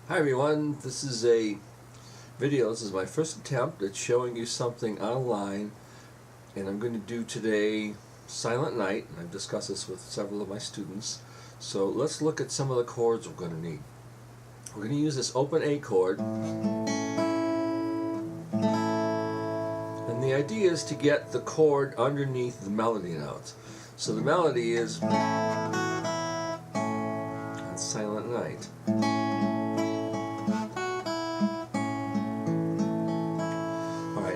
Hi everyone, this is a video. This is my first attempt at showing you something online, and I'm going to do today Silent Night, and I've discussed this with several of my students. So let's look at some of the chords we're going to need. We're going to use this open A chord, and the idea is to get the chord underneath the melody notes. So the melody is Silent Night.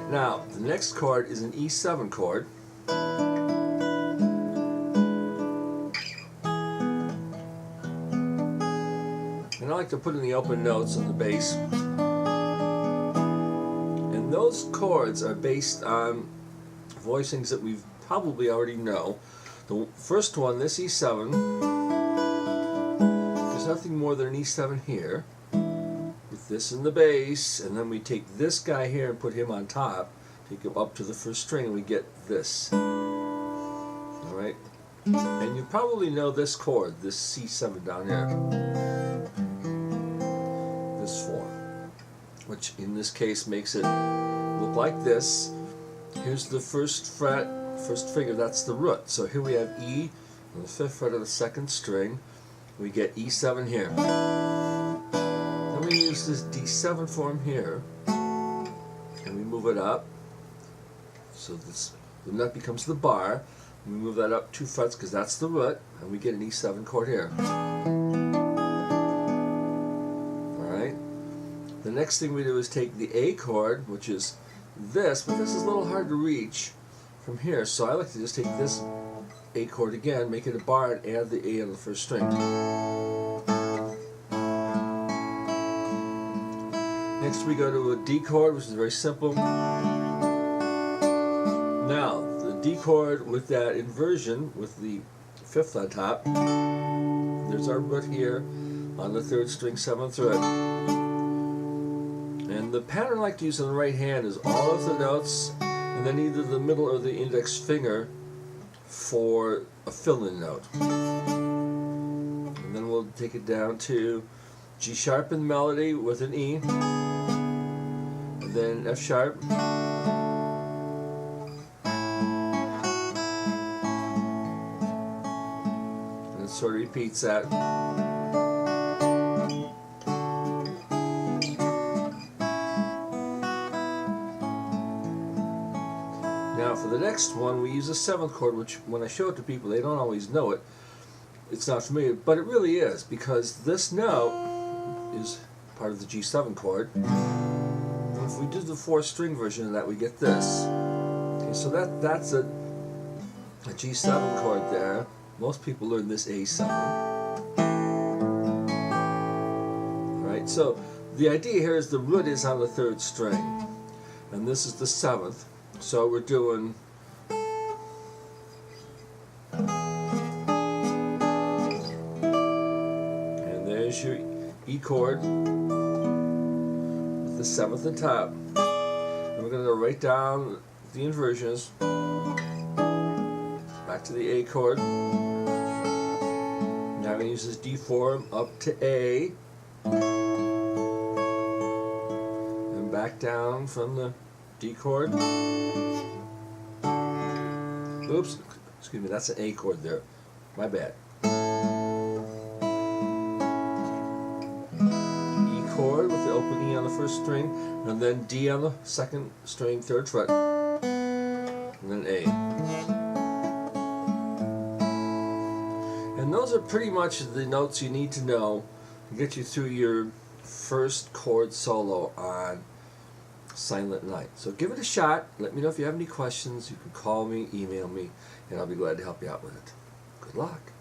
Now, the next chord is an E7 chord. And I like to put in the open notes on the bass. And those chords are based on voicings that we probably already know. The first one, this E7, there's nothing more than an E7 here, with this in the bass, and then we take this guy here and put him on top, take him up to the first string, and we get this. Alright? And you probably know this chord, this C7 down here. This form. Which in this case makes it look like this. Here's the first fret, first finger, that's the root. So here we have E on the 5th fret of the 2nd string. We get E7 here. We use this D7 form here, and we move it up, so the nut becomes the bar. We move that up 2 frets because that's the root, and we get an E7 chord here. Alright, the next thing we do is take the A chord, which is this, but this is a little hard to reach from here, so I like to just take this A chord again, make it a bar, and add the A on the first string. Next we go to a D chord, which is very simple. Now, the D chord with that inversion, with the 5th on top, there's our root here on the 3rd string, 7th fret. And the pattern I like to use on the right hand is all of the notes, and then either the middle or the index finger for a fill-in note. And then we'll take it down to G sharp in melody with an E, and then F sharp, and it sort of repeats that. Now for the next one we use a 7th chord, which when I show it to people they don't always know it. It's not familiar, but it really is, because this note is part of the G7 chord. And if we do the 4-string version of that, we get this. Okay, so that's a G7 chord there. Most people learn this A7. Alright, so the idea here is the root is on the 3rd string, and this is the 7th. So we're doing there's your E chord with the 7th on top. And we're going to go right down the inversions, back to the A chord. Now I'm going to use this D form up to A, and back down from the D chord. Oops, excuse me, that's an A chord there. My bad. Chord with the open E on the 1st string, and then D on the 2nd string, 3rd fret, and then A. And those are pretty much the notes you need to know to get you through your first chord solo on Silent Night. So give it a shot. Let me know if you have any questions. You can call me, email me, and I'll be glad to help you out with it. Good luck.